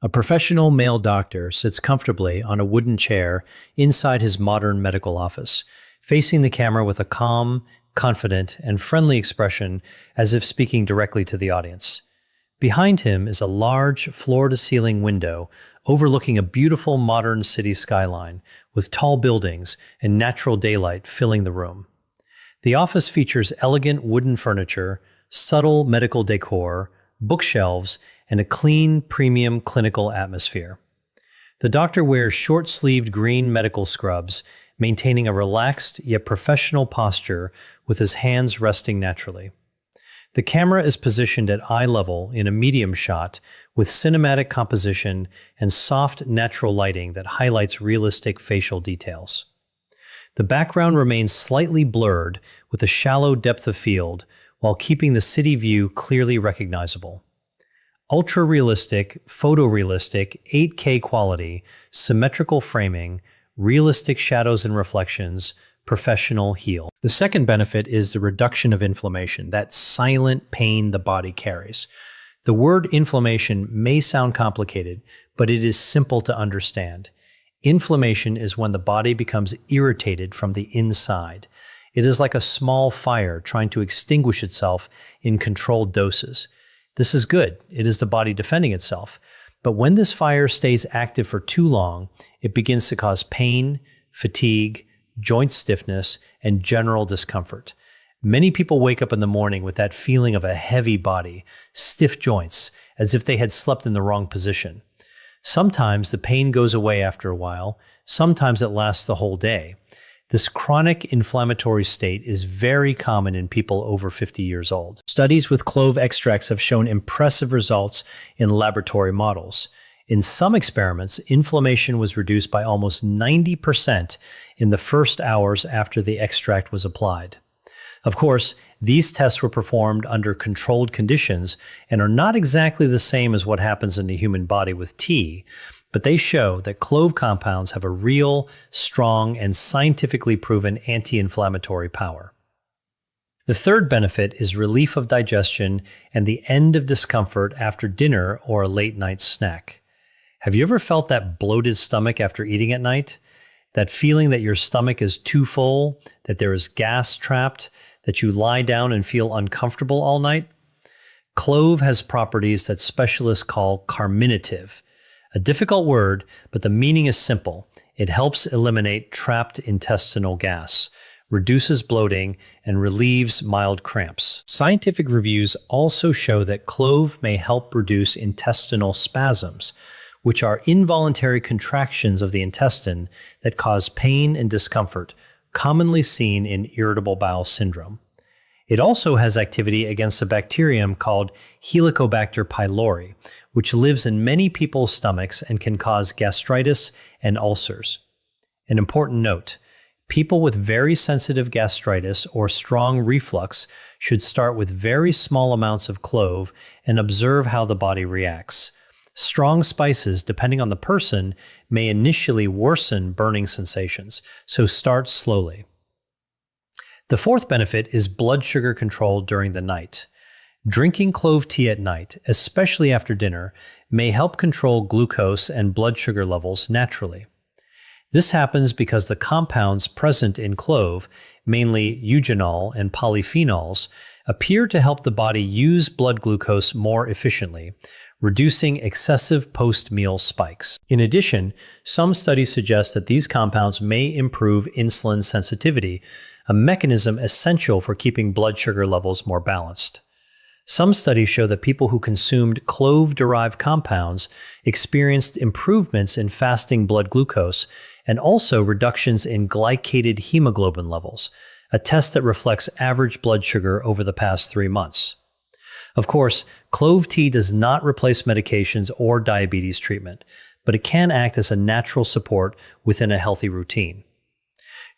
A professional male doctor sits comfortably on a wooden chair inside his modern medical office, facing the camera with a calm, confident, and friendly expression as if speaking directly to the audience. Behind him is a large, floor-to-ceiling window overlooking a beautiful modern city skyline with tall buildings and natural daylight filling the room. The office features elegant wooden furniture, subtle medical decor, bookshelves, and a clean, premium clinical atmosphere. The doctor wears short-sleeved green medical scrubs, maintaining a relaxed yet professional posture with his hands resting naturally. The camera is positioned at eye level in a medium shot with cinematic composition and soft, natural lighting that highlights realistic facial details. The background remains slightly blurred with a shallow depth of field while keeping the city view clearly recognizable. Ultra-realistic, photorealistic, 8K quality, symmetrical framing, realistic shadows and reflections, professional heel. The second benefit is the reduction of inflammation, that silent pain the body carries. The word inflammation may sound complicated, but it is simple to understand. Inflammation is when the body becomes irritated from the inside. It is like a small fire trying to extinguish itself in controlled doses. This is good. It is the body defending itself. But when this fire stays active for too long, it begins to cause pain, fatigue, joint stiffness, and general discomfort. Many people wake up in the morning with that feeling of a heavy body, stiff joints, as if they had slept in the wrong position. Sometimes the pain goes away after a while, sometimes it lasts the whole day. This chronic inflammatory state is very common in people over 50 years old. Studies with clove extracts have shown impressive results in laboratory models. In some experiments, inflammation was reduced by almost 90% in the first hours after the extract was applied. Of course, these tests were performed under controlled conditions and are not exactly the same as what happens in the human body with tea, but they show that clove compounds have a real, strong, and scientifically proven anti-inflammatory power. The third benefit is relief of digestion and the end of discomfort after dinner or a late-night snack. Have you ever felt that bloated stomach after eating at night? That feeling that your stomach is too full, that there is gas trapped, that you lie down and feel uncomfortable all night? Clove has properties that specialists call carminative. A difficult word, but the meaning is simple. It helps eliminate trapped intestinal gas, reduces bloating, and relieves mild cramps. Scientific reviews also show that clove may help reduce intestinal spasms, which are involuntary contractions of the intestine that cause pain and discomfort, commonly seen in irritable bowel syndrome. It also has activity against a bacterium called Helicobacter pylori, which lives in many people's stomachs and can cause gastritis and ulcers. An important note, people with very sensitive gastritis or strong reflux should start with very small amounts of clove and observe how the body reacts. Strong spices, depending on the person, may initially worsen burning sensations, so start slowly. The fourth benefit is blood sugar control during the night. Drinking clove tea at night, especially after dinner, may help control glucose and blood sugar levels naturally. This happens because the compounds present in clove, mainly eugenol and polyphenols, appear to help the body use blood glucose more efficiently, reducing excessive post-meal spikes. In addition, some studies suggest that these compounds may improve insulin sensitivity, a mechanism essential for keeping blood sugar levels more balanced. Some studies show that people who consumed clove-derived compounds experienced improvements in fasting blood glucose and also reductions in glycated hemoglobin levels, a test that reflects average blood sugar over the past 3 months. Of course, clove tea does not replace medications or diabetes treatment, but it can act as a natural support within a healthy routine.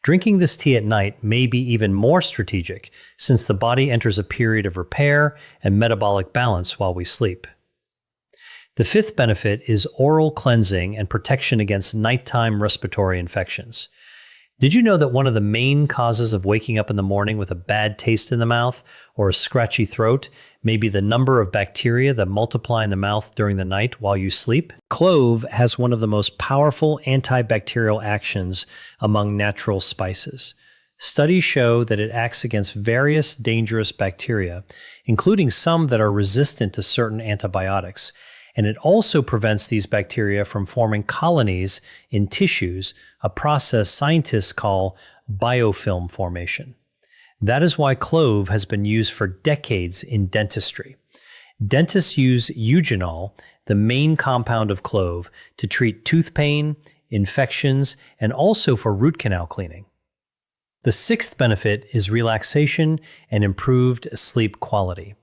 Drinking this tea at night may be even more strategic since the body enters a period of repair and metabolic balance while we sleep. The fifth benefit is oral cleansing and protection against nighttime respiratory infections. Did you know that one of the main causes of waking up in the morning with a bad taste in the mouth or a scratchy throat may be the number of bacteria that multiply in the mouth during the night while you sleep? Clove has one of the most powerful antibacterial actions among natural spices. Studies show that it acts against various dangerous bacteria, including some that are resistant to certain antibiotics, and it also prevents these bacteria from forming colonies in tissues, a process scientists call biofilm formation. That is why clove has been used for decades in dentistry. Dentists use eugenol, the main compound of clove, to treat tooth pain, infections, and also for root canal cleaning. The sixth benefit is relaxation and improved sleep quality.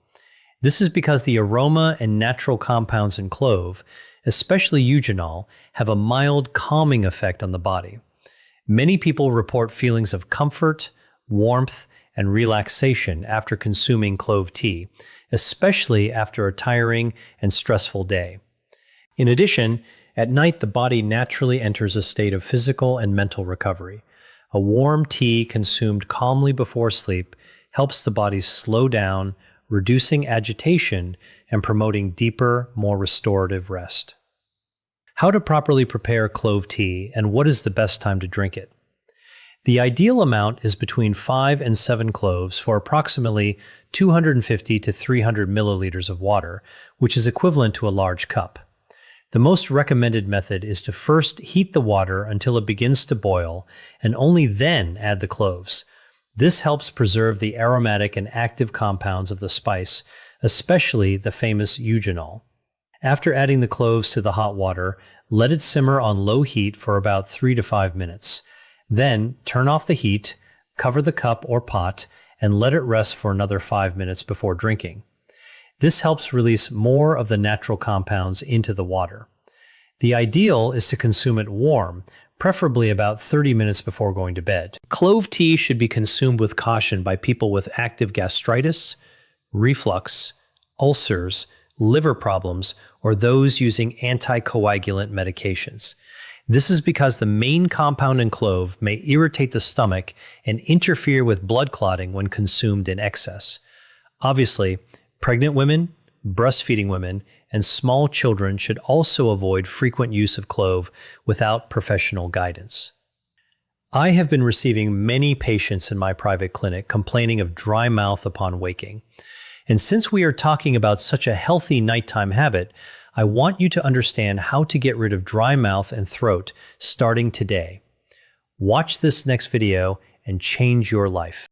This is because the aroma and natural compounds in clove, especially eugenol, have a mild calming effect on the body. Many people report feelings of comfort, warmth, and relaxation after consuming clove tea, especially after a tiring and stressful day. In addition, at night the body naturally enters a state of physical and mental recovery. A warm tea consumed calmly before sleep helps the body slow down, reducing agitation and promoting deeper, more restorative rest. How to properly prepare clove tea and what is the best time to drink it? The ideal amount is between 5 and 7 cloves for approximately 250 to 300 milliliters of water, which is equivalent to a large cup. The most recommended method is to first heat the water until it begins to boil and only then add the cloves. This helps preserve the aromatic and active compounds of the spice, especially the famous eugenol. After adding the cloves to the hot water, let it simmer on low heat for about 3 to 5 minutes. Then turn off the heat, cover the cup or pot, and let it rest for another 5 minutes before drinking. This helps release more of the natural compounds into the water. The ideal is to consume it warm, preferably about 30 minutes before going to bed. Clove tea should be consumed with caution by people with active gastritis, reflux, ulcers, liver problems, or those using anticoagulant medications. This is because the main compound in clove may irritate the stomach and interfere with blood clotting when consumed in excess. Obviously, pregnant women, breastfeeding women, and small children should also avoid frequent use of clove without professional guidance. I have been receiving many patients in my private clinic complaining of dry mouth upon waking. And since we are talking about such a healthy nighttime habit, I want you to understand how to get rid of dry mouth and throat starting today. Watch this next video and change your life.